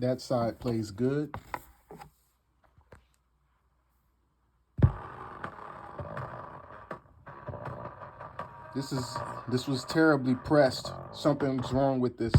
That side plays good. This was terribly pressed. Something's wrong with this.